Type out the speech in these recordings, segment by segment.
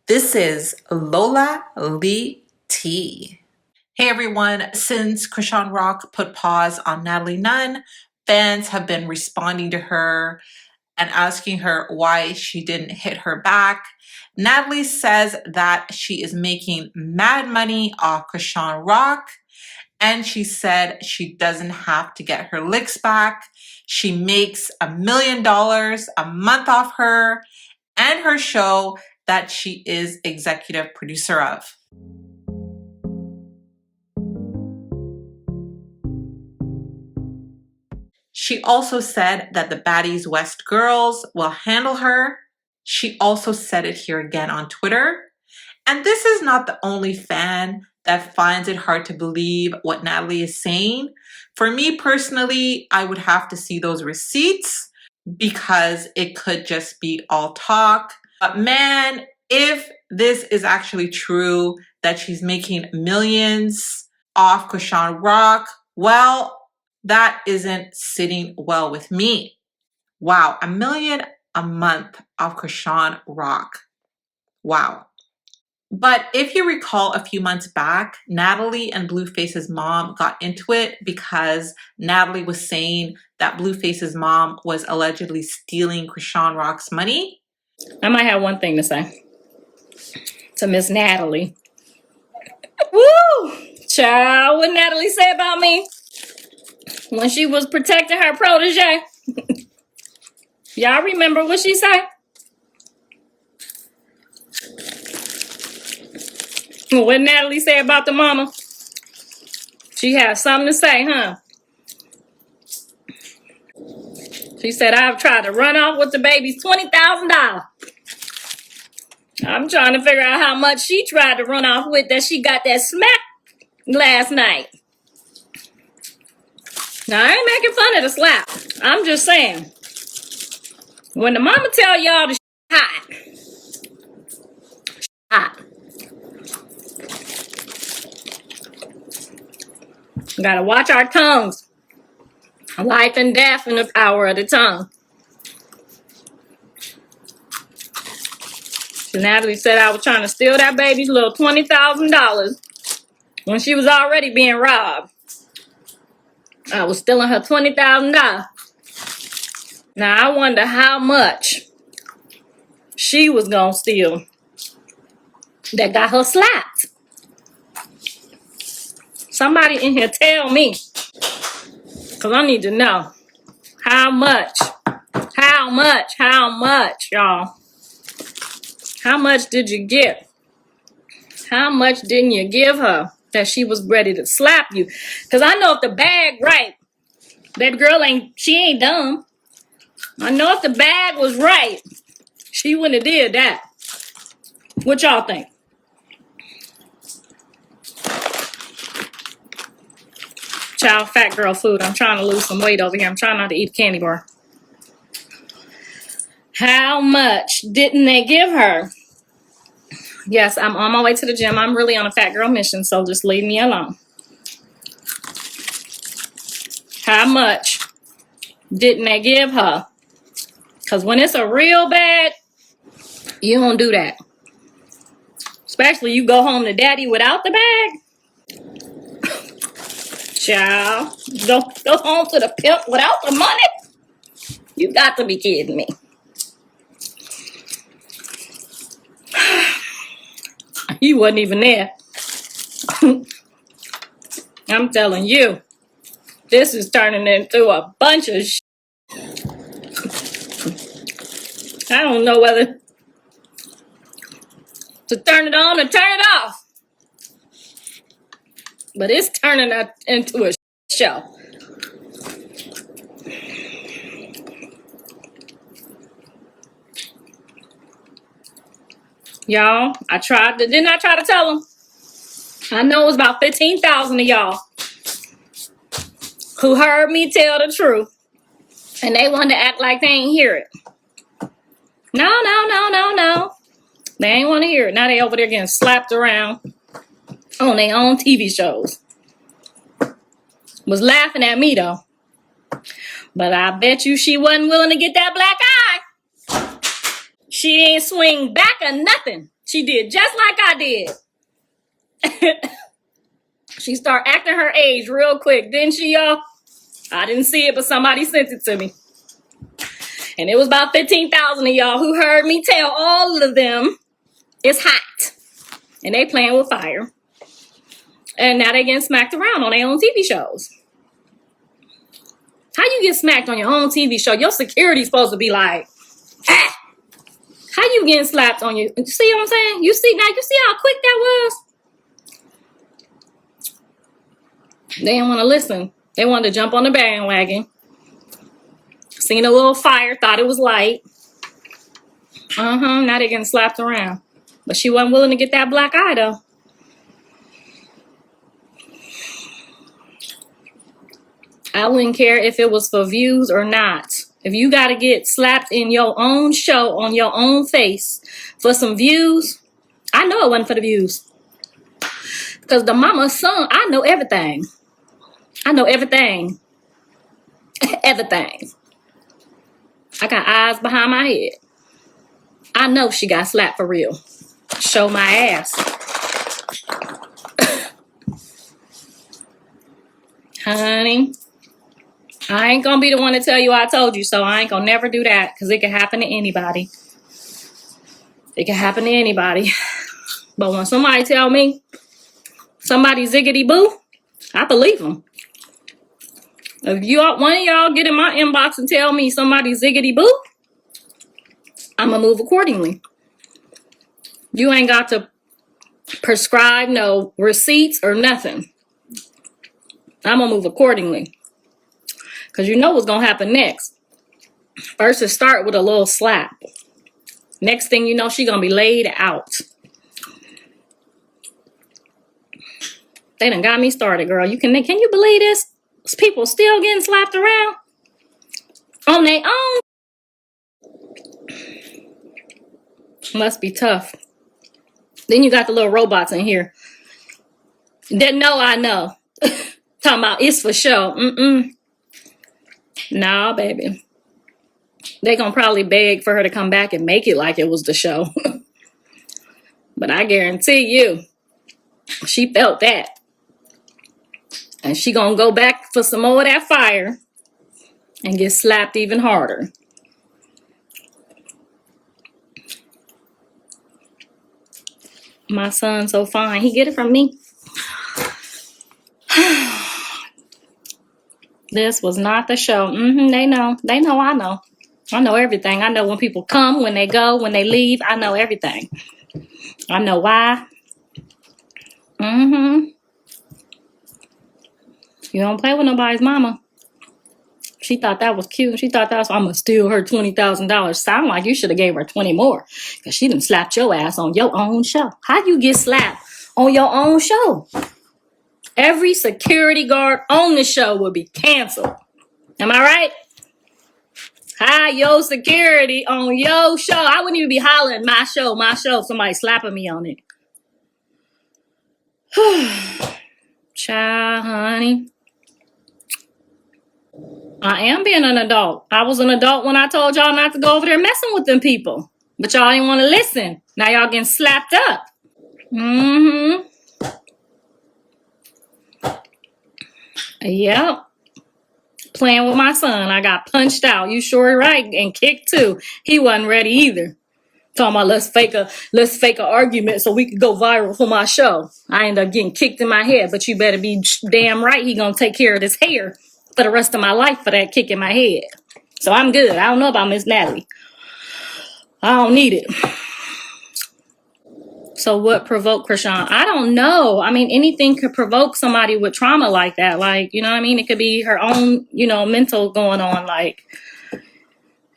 This is Lola Lee T. Hey everyone, since ChriseanRock put pause on Natalie Nunn, fans have been responding to her and asking her why she didn't hit her back. Natalie says that she is making mad money off ChriseanRock, and she said she doesn't have to get her licks back. She makes $1 million a month off her and her show that she is executive producer of. She also said that the Baddies West girls will handle her. She also said it here again on Twitter. And this is not the only fan that finds it hard to believe what Natalie is saying. For me personally, I would have to see those receipts because it could just be all talk. But man, if this is actually true, that she's making millions off ChriseanRock, well, that isn't sitting well with me. Wow, $1 million a month off ChriseanRock. Wow. But if you recall a few months back, Natalie and Blueface's mom got into it because Natalie was saying that Blueface's mom was allegedly stealing ChriseanRock's money. I might have one thing to say to Miss Natalie. Woo! Child, what Natalie say about me when she was protecting her protege? Y'all remember what she said? What Natalie said about the mama? She had something to say, huh? She said, I've tried to run off with the baby's $20,000. I'm trying to figure out how much she tried to run off with that she got that smack last night. Now, I ain't making fun of the slap. I'm just saying. When the mama tell y'all the hot. Hot. Gotta watch our tongues. Life and death in the power of the tongue. So Natalie said I was trying to steal that baby's little $20,000 when she was already being robbed. I was stealing her $20,000. Now I wonder how much she was gonna steal that got her slapped. Somebody in here tell me, because I need to know how much, y'all. How much did you get? How much didn't you give her that she was ready to slap you? Because I know if the bag right, baby girl she ain't dumb. I know if the bag was right, she wouldn't have did that. What y'all think? Child, fat girl food. I'm trying to lose some weight over here. I'm trying not to eat a candy bar. How much didn't they give her? Yes, I'm on my way to the gym. I'm really on a fat girl mission, so just leave me alone. How much didn't they give her? Because when it's a real bad, you don't do that. Especially you go home to daddy without the bag. Child, go home to the pimp without the money? You got to be kidding me. He wasn't even there. I'm telling you, this is turning into a bunch of shit. I don't know whether to turn it on or turn it off. But it's turning into a show. Y'all, didn't I try to tell them? I know it was about 15,000 of y'all who heard me tell the truth and they wanted to act like they ain't hear it. No. They ain't want to hear it. Now they over there getting slapped around on their own TV shows. Was laughing at me though. But I bet you she wasn't willing to get that black eye. She ain't swing back or nothing. She did just like I did. She started acting her age real quick, didn't she, y'all? I didn't see it, but somebody sent it to me. And it was about 15,000 of y'all who heard me tell all of them it's hot. And they playing with fire. And now they getting smacked around on their own TV shows. How you get smacked on your own TV show? Your security's supposed to be like, ah! How you getting slapped on your, you see what I'm saying? You see how quick that was? They didn't want to listen. They wanted to jump on the bandwagon. Seen a little fire, thought it was light. Now they getting slapped around. But she wasn't willing to get that black eye though. I wouldn't care if it was for views or not. If you got to get slapped in your own show on your own face for some views, I know it wasn't for the views. Because the mama's son, I know everything. I know everything. Everything. I got eyes behind my head. I know she got slapped for real. Show my ass. Honey, I ain't gonna be the one to tell you I told you so. I ain't gonna never do that because it can happen to anybody. It can happen to anybody. But when somebody tell me somebody ziggity boo, I believe them. If one of y'all get in my inbox and tell me somebody ziggity boo, I'm gonna move accordingly. You ain't got to prescribe no receipts or nothing. I'm gonna move accordingly. Because you know what's gonna happen next. First, it start with a little slap. Next thing you know, she gonna be laid out. They done got me started, girl. Can you believe this? People still getting slapped around on their own. Must be tough. Then you got the little robots in here. That know I know. Talking about it's for show. Nah, baby. They gonna probably beg for her to come back and make it like it was the show. But I guarantee you, she felt that. And she gonna go back for some more of that fire and get slapped even harder. My son's so fine. He get it from me. This was not the show. They know. They know I know. I know everything. I know when people come, when they go, when they leave. I know everything. I know why. You don't play with nobody's mama. She thought that was cute. She thought that was, I'm going to steal her $20,000. Sound like you should have gave her 20 more. Because she done slapped your ass on your own show. How you get slapped on your own show? Every security guard on the show will be canceled. Am I right? Hi, your security on your show. I wouldn't even be hollering my show. Somebody slapping me on it. Child, honey. I am being an adult. I was an adult when I told y'all not to go over there messing with them people. But y'all didn't want to listen. Now y'all getting slapped up. Yep. Playing with my son. I got punched out. You sure right. And kicked too. He wasn't ready either. Talking about let's fake a argument so we could go viral for my show. I ended up getting kicked in my head. But you better be damn right he gonna take care of this hair for the rest of my life for that kick in my head. So I'm good. I don't know about Miss Natalie. I don't need it. So what provoked Chrisean? I don't know. I mean, anything could provoke somebody with trauma like that. Like, you know what I mean? It could be her own, mental going on. Like,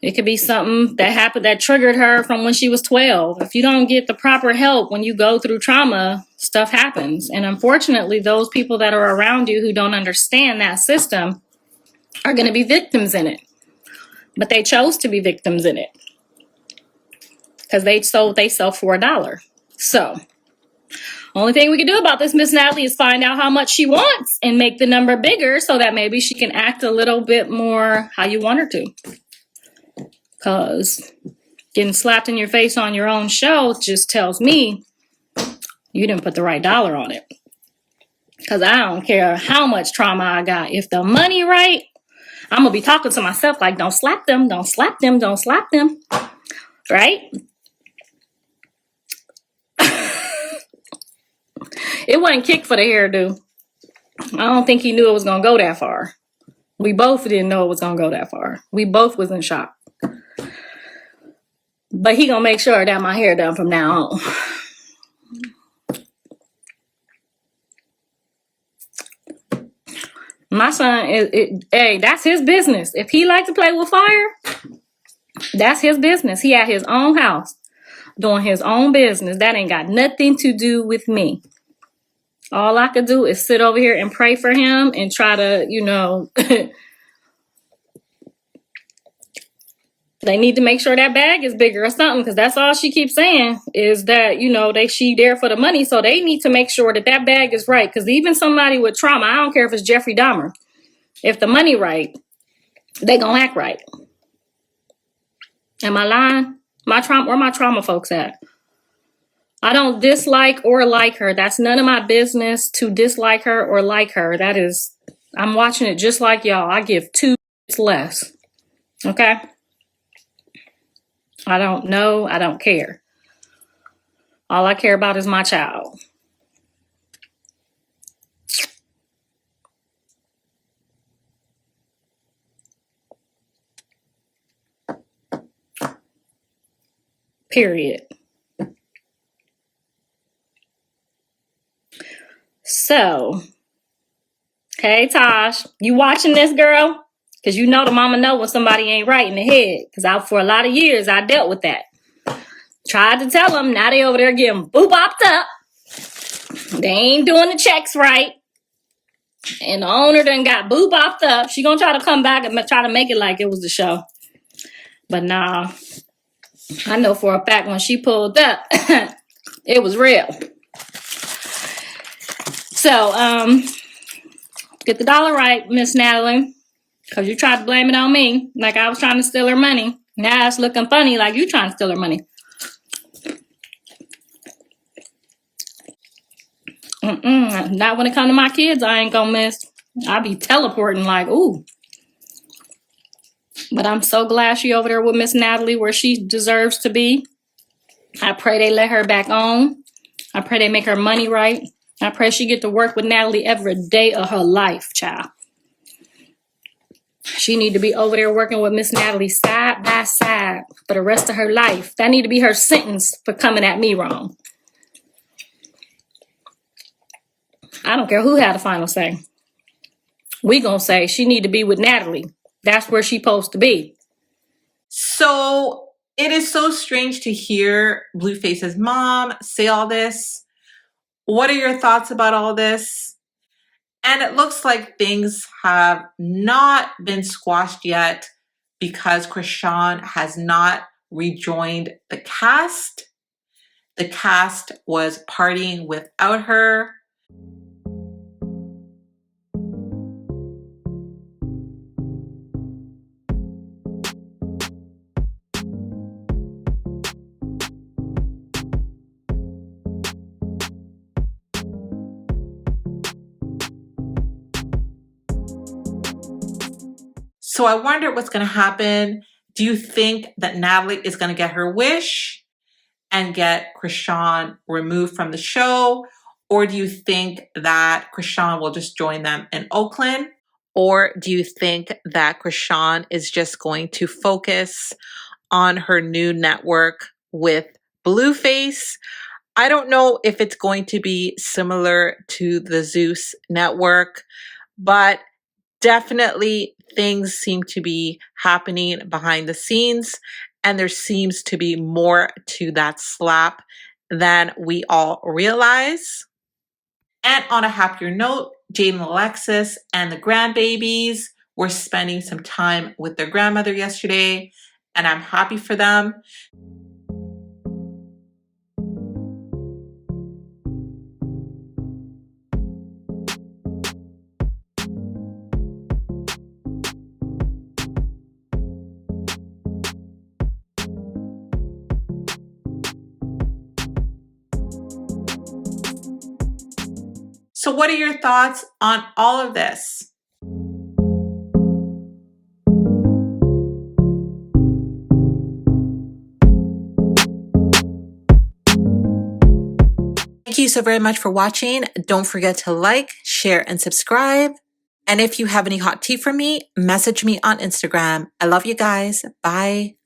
it could be something that happened that triggered her from when she was 12. If you don't get the proper help when you go through trauma, stuff happens. And unfortunately, those people that are around you who don't understand that system are going to be victims in it. But they chose to be victims in it because they sold themselves for $1. So, only thing we can do about this, Miss Natalie, is find out how much she wants and make the number bigger so that maybe she can act a little bit more how you want her to. Because Getting slapped in your face on your own show just tells me you didn't put the right dollar on it. Because I don't care how much trauma I got. If the money right, I'm going to be talking to myself like, don't slap them, don't slap them, don't slap them. Right? It wasn't kick for the hairdo. I don't think he knew it was going to go that far. We both didn't know it was going to go that far. We both was in shock. But he going to make sure that my hair done from now on. My son, hey, that's his business. If he like to play with fire, that's his business. He at his own house doing his own business. That ain't got nothing to do with me. All I could do is sit over here and pray for him and try to, you know, they need to make sure that bag is bigger or something, because that's all she keeps saying is that, you know, she there for the money. So they need to make sure that that bag is right. Because even somebody with trauma, I don't care if it's Jeffrey Dahmer, if the money right, they gonna act right. Am I lying? Where my trauma folks at? I don't dislike or like her. That's none of my business to dislike her or like her. That is, I'm watching it just like y'all. I give 2 less. Okay? I don't know. I don't care. All I care about is my child. Period. So, hey Tosh, you watching this, girl? Because you know the mama know when somebody ain't right in the head. Because for a lot of years, I dealt with that. Tried to tell them, now they over there getting boo-bopped up. They ain't doing the checks right. And the owner done got boo-bopped up. She gonna try to come back and try to make it like it was the show. But nah, I know for a fact when she pulled up, it was real. So, get the dollar right, Miss Natalie. Because you tried to blame it on me. Like I was trying to steal her money. Now it's looking funny like you trying to steal her money. Not when it comes to my kids, I ain't gonna miss. I be teleporting like, ooh. But I'm so glad she over there with Miss Natalie where she deserves to be. I pray they let her back on. I pray they make her money right. I pray she get to work with Natalie every day of her life, child. She need to be over there working with Miss Natalie side by side for the rest of her life. That need to be her sentence for coming at me wrong. I don't care who had the final say. We gonna say she need to be with Natalie. That's where she supposed to be. So it is so strange to hear Blueface's mom say all this. What are your thoughts about all this? And it looks like things have not been squashed yet because Chrisean has not rejoined the cast. The cast was partying without her. So I wonder what's going to happen. Do you think that Natalie is going to get her wish and get Chrisean removed from the show? Or do you think that Chrisean will just join them in Oakland? Or do you think that Chrisean is just going to focus on her new network with Blueface? I don't know if it's going to be similar to the Zeus network, but definitely things seem to be happening behind the scenes, and there seems to be more to that slap than we all realize. And on a happier note, Jade and Alexis and the grandbabies were spending some time with their grandmother yesterday, and I'm happy for them. So what are your thoughts on all of this? Thank you so very much for watching. Don't forget to like, share, and subscribe. And if you have any hot tea for me, message me on Instagram. I love you guys. Bye.